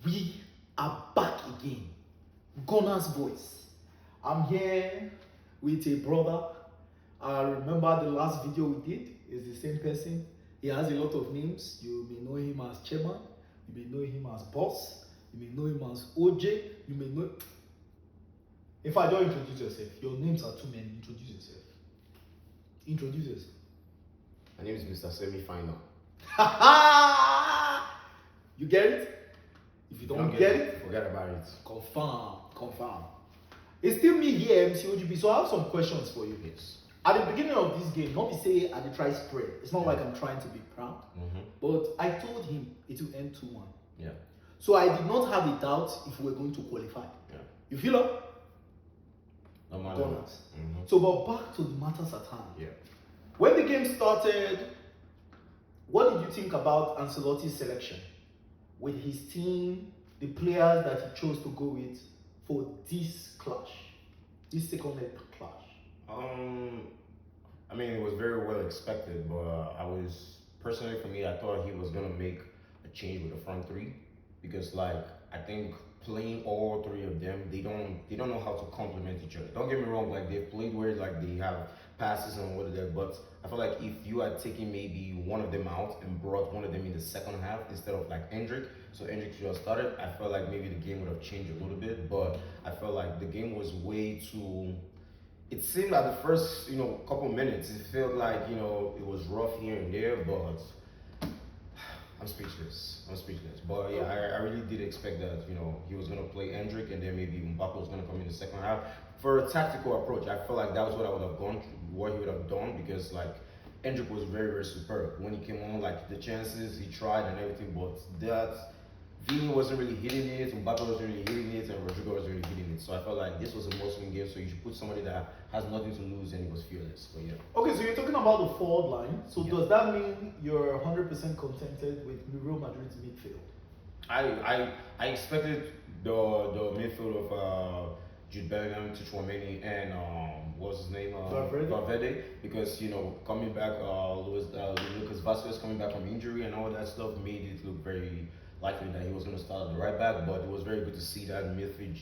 We are back again. Gunner's voice. I'm here with a brother. I remember the last video we did is the same person. He has a lot of names. You may know him as chairman. You may know him as boss. You may know him as OJ. You may know. If I don't introduce yourself, your names are too many. Introduce yourself. Introduce yourself. My name is Mr. Semi-Final. You get it? If you don't get it, forget about it. Confirm. It's still me here, MC OGB. So I have some questions for you. Yes. At the beginning of this game, not to say I did try spread. It's not like I'm trying to be proud, but I told him it will end 2-1. Yeah. So I did not have a doubt if we were going to qualify. Yeah. You feel up? No matter. So, but back to the matters at hand. Yeah. When the game started, what did you think about Ancelotti's selection with his team, the players that he chose to go with for this clash, this second leg clash? I mean, it was very well expected, but personally for me, I thought he was gonna make a change with the front three because, like, I think playing all three of them, they don't know how to complement each other. Don't get me wrong, like they've played where like they have passes and what that, but I feel like if you had taken maybe one of them out and brought one of them in the second half instead of like Hendrick, so Hendrick should have started, I felt like maybe the game would have changed a little bit, but I felt like the game was way too. It seemed like the first, couple minutes, it felt like, it was rough here and there, but I'm speechless. But yeah, I really did expect that, he was going to play Hendrick and then maybe Mbappe was going to come in the second half. For a tactical approach, I felt like that was what I would have gone, what he would have done, because like Hendrick was very, very superb. When he came on, like the chances, he tried and everything, but that Vini wasn't really hitting it, Mbappe wasn't really hitting it, and Rodrigo wasn't really hitting it. So I felt like this was a must-win game, so you should put somebody that has nothing to lose and he was fearless. But yeah. Okay, so you're talking about the forward line. So does that mean you're 100% contented with Real Madrid's midfield? I expected the midfield of Jude Bellingham, Tchouaméni, and what's his name? Valverde, because coming back, Lucas Vazquez coming back from injury and all that stuff made it look very likely that he was going to start at the right back, but it was very good to see that midfield,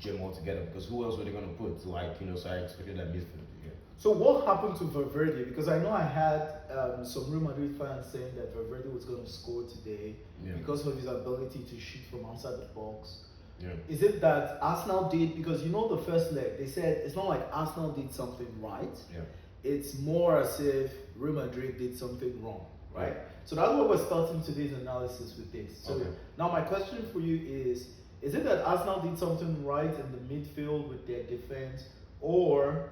gem all together, because who else were they going to put? So I expected that midfield. Yeah. So what happened to Valverde? Because I know I had some Real Madrid fans saying that Valverde was going to score today because of his ability to shoot from outside the box. Yeah. Is it that Arsenal did, because the first leg, they said it's not like Arsenal did something right. Yeah. It's more as if Real Madrid did something wrong, right? So that's what we're starting today's analysis with this. So now my question for you is it that Arsenal did something right in the midfield with their defense, or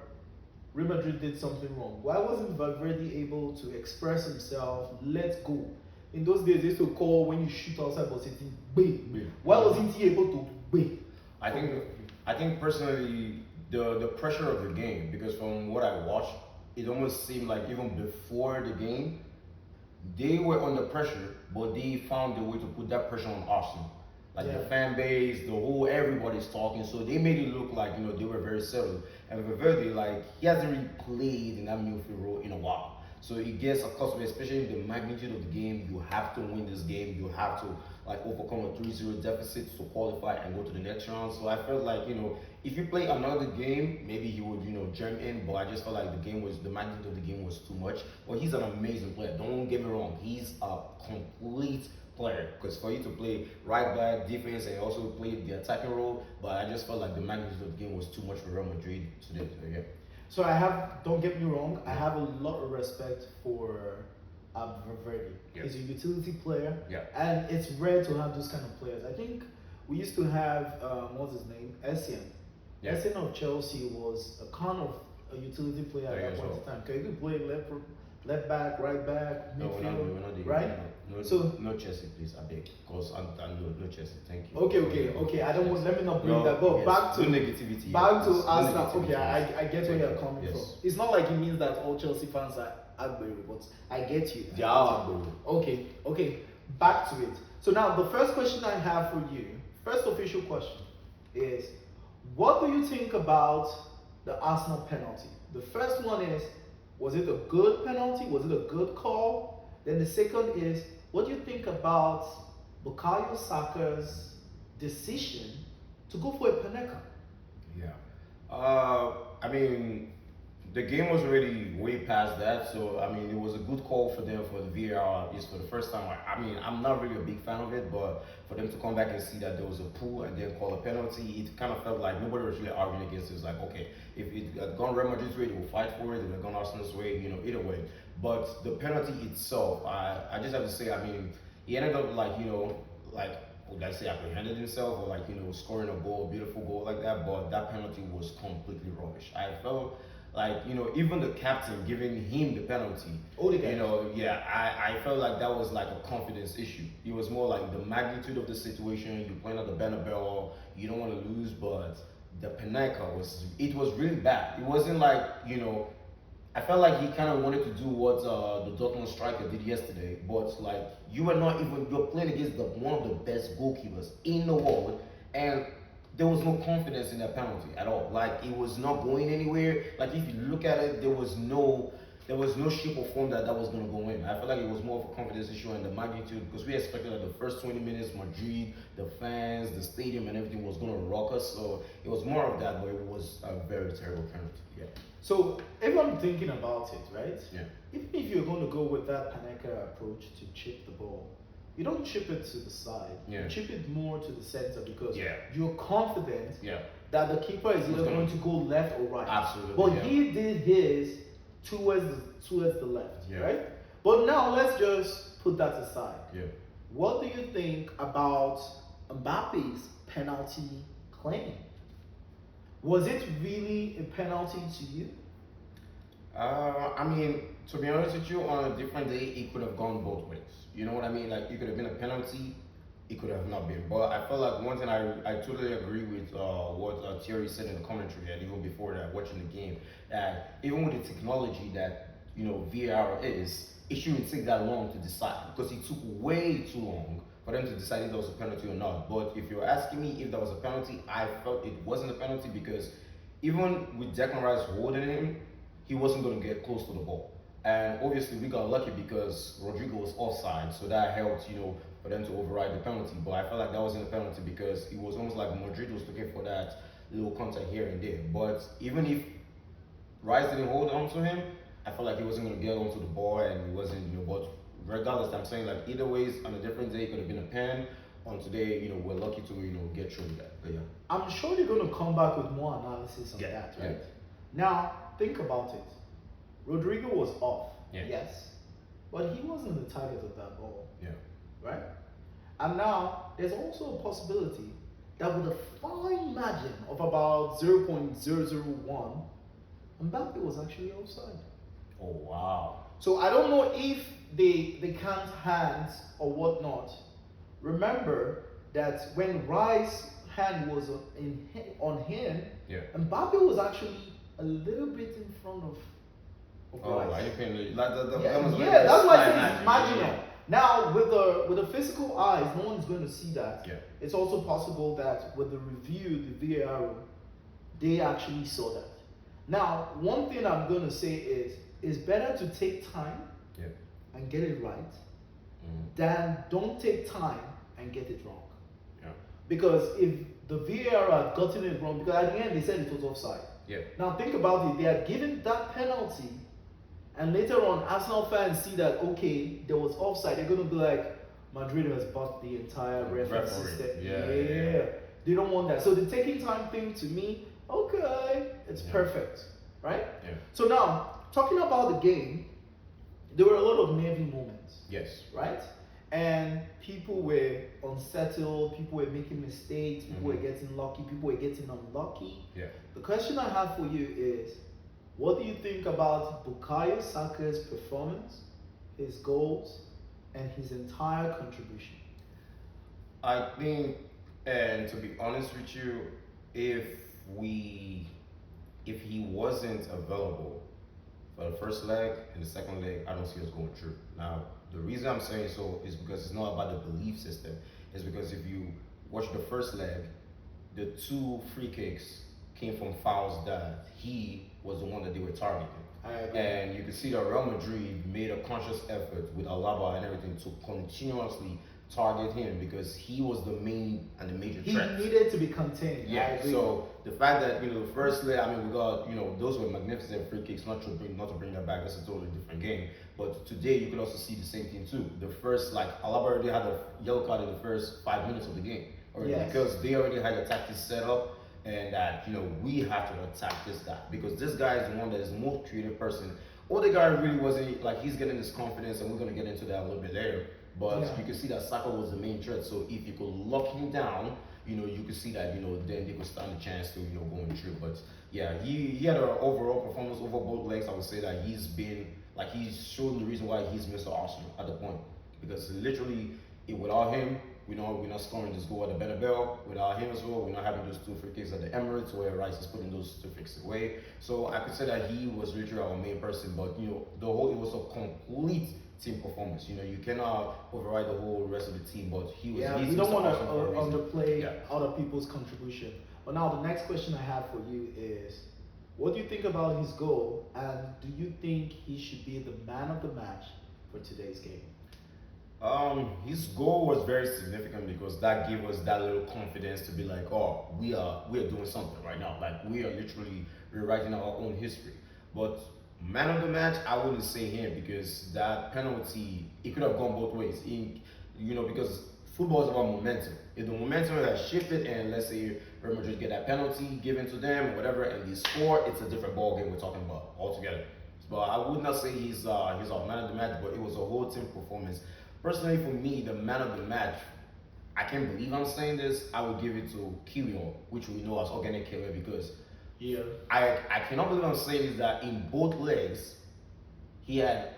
Real Madrid did something wrong? Why wasn't Valverde able to express himself, let go? In those days, they used to call when you shoot outside but sitting, bang. Why wasn't he able to bang? I think personally, the pressure of the game, because from what I watched, it almost seemed like even before the game, they were under pressure, but they found a way to put that pressure on Arsenal. Like the fan base, everybody's talking, so they made it look like they were very settled. And Valverde, he hasn't really played in that midfield role in a while, so it gets accustomed, especially the magnitude of the game. You have to win this game. You have to overcome a 3-0 deficit to qualify and go to the next round. So I felt like if you play another game, maybe he would jump in. But I just felt like the magnitude of the game was too much. Well, he's an amazing player. Don't get me wrong. He's a complete player, because for you to play right back, defense, and also play the attacking role, but I just felt like the magnitude of the game was too much for Real Madrid today. So, yeah. So don't get me wrong, I have a lot of respect for Valverde. He's a utility player, and it's rare to have those kind of players. I think we used to have, what's his name? Essien. Essien of Chelsea was a kind of a utility player at that point in time. Okay, you could play left back, right back, midfield, we're not doing right? No Chelsea, please, I beg. Because I'm no Chelsea, thank you. Okay. I don't want. Let me not bring that. But back to negativity. Back to Arsenal. Okay, I get where you're coming from. It's not like it means that all Chelsea fans are Agbero, but I get you. They are Agbero. Okay. Back to it. So now the first question I have for you, first official question, is what do you think about the Arsenal penalty? The first one is, was it a good penalty? Was it a good call? Then the second is, what do you think about Bukayo Saka's decision to go for a Panenka? Yeah. I mean, the game was already way past that, so I mean, it was a good call for them for the VAR. Is for the first time. I mean, I'm not really a big fan of it, but for them to come back and see that there was a pull and then call a penalty, it kind of felt like nobody was really arguing against it. It's like, okay, if it had gone Real Madrid's way, they will fight for it. If it had gone Arsenal's way, either way. But the penalty itself, I just have to say, I mean, he ended up like, like, would I say apprehended himself or like, scoring a goal, a beautiful goal like that, but that penalty was completely rubbish. I felt like, even the captain giving him the penalty, I felt like that was like a confidence issue. It was more like the magnitude of the situation. You're playing at the Bernabeu, you don't want to lose, but the Panenka was really bad. It wasn't like, I felt like he kind of wanted to do what the Dortmund striker did yesterday, but like you're playing against one of the best goalkeepers in the world, and there was no confidence in that penalty at all. Like it was not going anywhere. Like if you look at it, there was no shape or form that was going to go in. I feel like it was more of a confidence issue and the magnitude, because we expected that the first 20 minutes, Madrid, the fans, the stadium, and everything was going to rock us. So it was more of that, but it was a very terrible penalty. Yeah. So if I'm thinking about it, right? Yeah. Even if you're going to go with that Panenka approach to chip the ball, you don't chip it to the side. Yeah. You chip it more to the center because Yeah. you're confident Yeah. that the keeper is either going to go left or right. Absolutely. But yeah. he did his towards the left, Yeah. right? But now let's just put that aside. Yeah. What do you think about Mbappe's penalty claim? Was it really a penalty to you? I mean, to be honest with you, on a different day, it could have gone both ways. You know what I mean? Like, it could have been a penalty, it could have not been. But I felt like one thing I totally agree with what Thierry said in the commentary, and even before that, watching the game, that even with the technology that, VAR is, it shouldn't take that long to decide, because it took way too long for them to decide if there was a penalty or not. But if you're asking me if there was a penalty, I felt it wasn't a penalty, because even with Declan Rice holding him, he wasn't going to get close to the ball. And obviously we got lucky because Rodrigo was offside, so that helped, for them to override the penalty. But I felt like that wasn't a penalty because it was almost like Madrid was looking for that little contact here and there. But even if Rice didn't hold on to him, I felt like he wasn't going to get onto the ball, and he wasn't, but regardless, I'm saying like either ways, on a different day, it could have been a pen. On today, we're lucky to, get through that. But yeah. I'm sure you're going to come back with more analysis on that, right? Yeah. Now, think about it. Rodrigo was off, Yeah. yes, but he wasn't the target of that ball, Yeah. right? And now, there's also a possibility that with a fine margin of about 0.001, Mbappe was actually offside. Oh wow. So I don't know if they can't hands or whatnot. Remember that when Rice's hand was on him, Yeah. Mbappe was actually a little bit in front of Rice. I didn't like the Yeah, that's why I say it's marginal. Now, with the physical eyes, no one's going to see that. Yeah. It's also possible that with the review, the VAR, they actually saw that. Now, one thing I'm going to say is, it's better to take time Yeah. and get it right Mm-hmm. than don't take time and get it wrong. Yeah. Because if the VAR had gotten it wrong, because at the end they said it was offside. Yeah. Now think about it, they had given that penalty, and later on Arsenal fans see that, okay, there was offside, they're going to be like, Madrid has bought the entire reference system. Yeah. They don't want that. So the taking time thing, to me, okay, it's perfect, right? Yeah. So now, talking about the game, there were a lot of nervy moments. Yes. Right? And people were unsettled, people were making mistakes, people were getting lucky, people were getting unlucky. Yeah. The question I have for you is, what do you think about Bukayo Saka's performance, his goals, and his entire contribution? I think, and to be honest with you, if he wasn't available for the first leg and the second leg, I don't see us going through. Now, the reason I'm saying so is because it's not about the belief system. It's because if you watch the first leg, the 2 free kicks came from fouls that he was the one that they were targeting. And you can see that Real Madrid made a conscious effort with Alaba and everything to continuously target him because he was the main and the major He threat. needed to be contained. I Yeah, agree. so the fact that the first leg, I mean, we got those were magnificent free kicks. Not to bring that back, that's a totally different game. But today you could also see the same thing too. The first Alaba already had a yellow card in the first 5 minutes of the game already because they already had a tactics set up, and that we have to attack this guy because this guy is the one that is the most creative person. Odegaard really wasn't he's getting his confidence, and we're gonna get into that a little bit later. But you can see that Saka was the main threat. So if you could lock him down, you could see that then they could stand a chance to go in through. But yeah, he had an overall performance over both legs. I would say that he's shown the reason why he's Mr. Arsenal at the point because literally without him, we're not scoring this goal at the Bernabeu. Without him as well, we're not having those 2 free kicks at the Emirates where Rice is putting those 2 free kicks away. So I could say that he was literally our main person. But it was a complete team performance. You cannot override the whole rest of the team. But he was. Yeah, he's we don't Mr. want to Arsenal for a reason. underplay other people's contribution. But now the next question I have for you is, what do you think about his goal, and do you think he should be the man of the match for today's game? His goal was very significant because that gave us that little confidence to be like, oh, we are doing something right now. Like we are literally rewriting our own history. But man of the match, I wouldn't say him because that penalty, it could have gone both ways. Because football is about momentum. If the momentum has shifted and let's say Real Madrid get that penalty given to them or whatever and they score, it's a different ball game we're talking about altogether. But I would not say he's our man of the match, but it was a whole team performance. Personally, for me, the man of the match, I can't believe I'm saying this, I would give it to Kylian, which we know as organic killer because I cannot believe I'm saying this, that in both legs, he had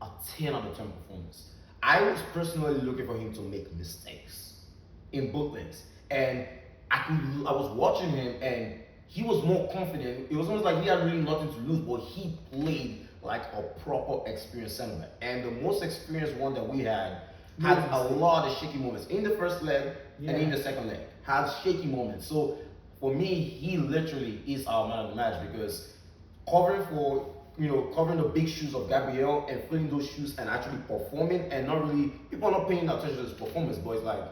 a 10 out of 10 performance. I was personally looking for him to make mistakes in both legs. And I was watching him and he was more confident. It was almost like he had really nothing to lose, but he played like a proper experienced center back. And the most experienced one that we had a lot of shaky moments in the first leg and in the second leg. Had shaky moments. So for me, he literally is our man of the match because covering the big shoes of Gabriel and filling those shoes and actually performing and not really people are not paying attention to his performance, but it's like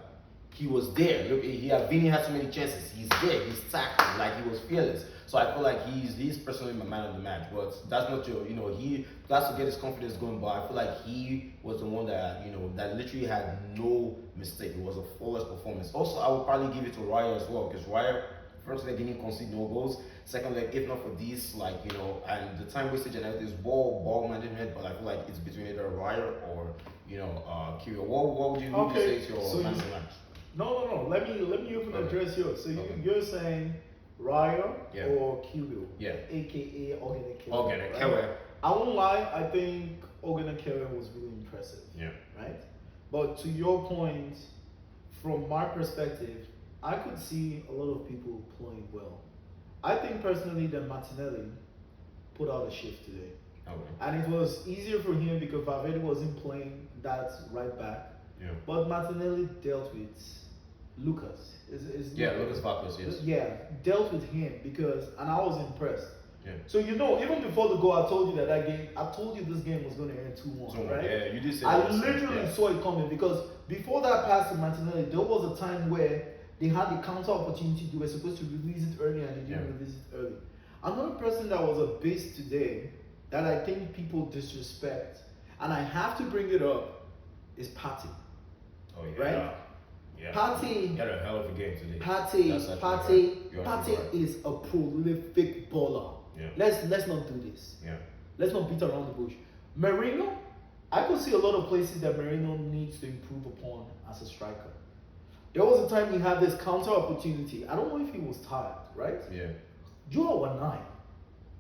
he was there. Look, Vini had so many chances. He's there. He's tackling. Like he was fearless. So I feel like he's personally my man of the match. But that's not he has to get his confidence going. But I feel like he was the one that that literally had no mistake. It was a flawless performance. Also, I would probably give it to Raya as well because Raya first leg didn't concede no goals. Second leg, if not for these, and the time wastage and everything is ball management. But I feel like it's between either Raya or Kyril. What would you say is your man of the match? No. Let me even address yours. So you're saying Raya or Kyril, aka Organic Killer. Organic Killer. I won't lie. I think Organic Killer was really impressive. Yeah. Right. But to your point, from my perspective, I could see a lot of people playing well. I think personally that Martinelli put out a shift today. Okay. And it was easier for him because Valverde wasn't playing that right back. Yeah. But Martinelli dealt with Lucas. Lucas Vazquez, yes. Yeah, dealt with him and I was impressed. Yeah. So even before the goal, I told you this game was going to end 2-1, right? Yeah, you did say I that. literally saw it coming because before that pass to Martinelli, there was a time where they had the counter opportunity. They were supposed to release it early and they didn't release it early. Another person that was a beast today that I think people disrespect, and I have to bring it up, is Partey. Oh yeah. Right? Yeah. Partey had a hell of a game today. Partey is a prolific bowler. Yeah. Let's not do this. Yeah. Let's not beat around the bush. Merino, I could see a lot of places that Merino needs to improve upon as a striker. There was a time he had this counter opportunity. I don't know if he was tired, right? Yeah. Joao were 9.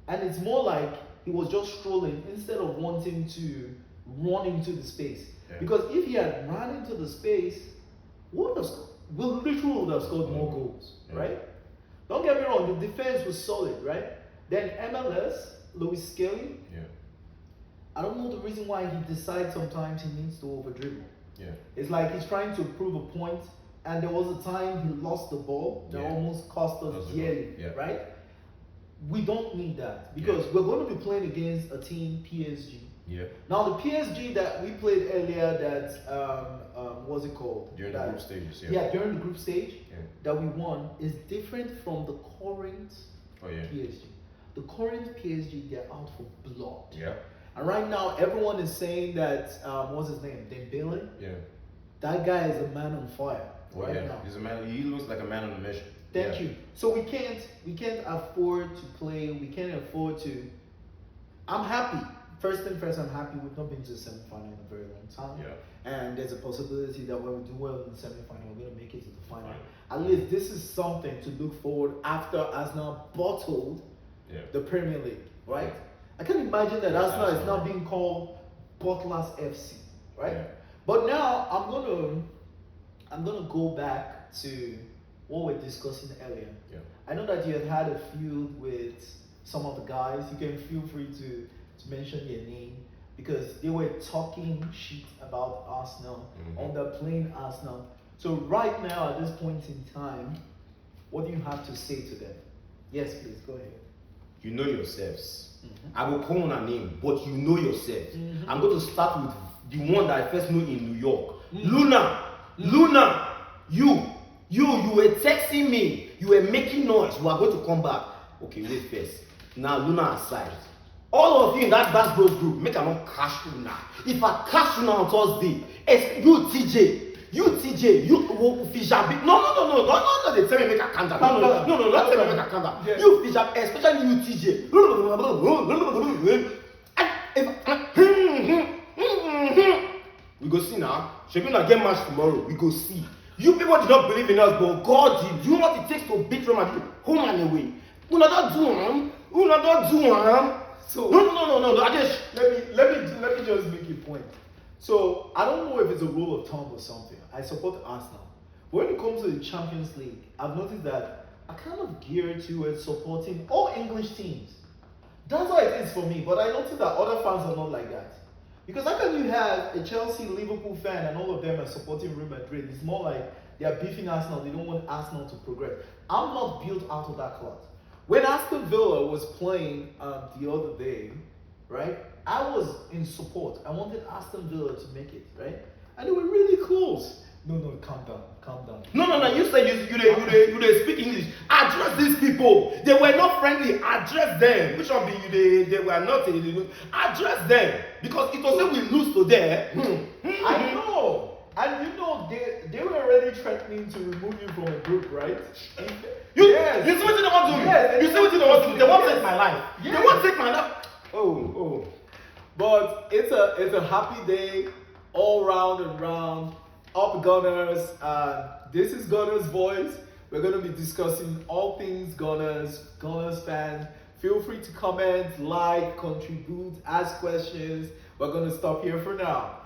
And it's more like he was just strolling instead of wanting to run into the space. Yeah. Because if he had run into the space, we literally would have scored more goals, right? Don't get me wrong, the defense was solid, right? Then MLS, Luis Skelly, I don't know the reason why he decides sometimes he needs to over dribble. Yeah. It's like he's trying to prove a point, and there was a time he lost the ball that almost cost us dearly, right? We don't need that because we're going to be playing against a team, PSG, Yeah. Now the PSG that we played earlier, that what's it called? During That- the group stages, yeah. Yeah, during the group stage Yeah. that we won is different from the current Oh yeah. PSG. The current PSG, they're out for blood. Yeah. And right now, everyone is saying that what's his name, Dembele. Yeah. That guy is a man on fire Oh right yeah. now. He's a man. He looks like a man on a mission. Thank Yeah. you. So we can't afford to play. We can't afford to. I'm happy. First thing first, I'm happy we've not been to the semi-final in a very long time. Yeah. And there's a possibility that when we do well in the semi-final, we're gonna make it to the final. Final. At least this is something to look forward after Arsenal bottled Yeah. the Premier League, right? I can imagine that Yeah, Arsenal is absolutely. now being called Butler's FC, right? Yeah. But now I'm gonna go back to what we're discussing earlier. Yeah. I know that you had a feud with some of the guys. You can feel free to mention their name because they were talking shit about Arsenal, underplaying Arsenal. So right now, at this point in time, what do you have to say to them? Yes, please go ahead. You know yourselves. I will call on a name, but you know yourself. I'm going to start with the one that I first know in New York. Luna, you were texting me. You were making noise. We are going to come back. Okay, wait first. Now, Luna aside. All of you in that Bass Bros group, make a not cash Luna. If I cash Luna on Thursday, you TJ, you Fisher. No, they tell me make a calm down. No, not tell me make a calm down. Yeah. You Fisher, especially you TJ. We go see now. She's gonna get match tomorrow. We go see. You people did not believe in us, but God did. You know what it takes to beat Real Madrid home and away. Una don't do am. So No. I just let me just make a point. So I don't know if it's a rule of thumb or something. I support Arsenal. When it comes to the Champions League, I've noticed that I kind of gear towards supporting all English teams. That's how it is for me. But I notice that other fans are not like that. Because how can you have a Chelsea, Liverpool fan and all of them are supporting Real Madrid? It's more like they are beefing Arsenal. They don't want Arsenal to progress. I'm not built out of that cloth. When Aston Villa was playing the other day, right? I was in support. I wanted Aston Villa to make it, right? And they were really close. No, calm down. No. You said you speak English. Address these people. They were not friendly. Address them. Which one be you? They were not. Address them because it was when we lose to them. I know. And you know, they were already threatening to remove you from a group, right? You see what they want to do? Yes, You see what they want to do? They want to yes. take my life. Yes. They want to take my life. Oh. But it's a happy day all round and round. Up Gunners. This is Gunners Voice. We're going to be discussing all things Gunners fans. Feel free to comment, like, contribute, ask questions. We're going to stop here for now.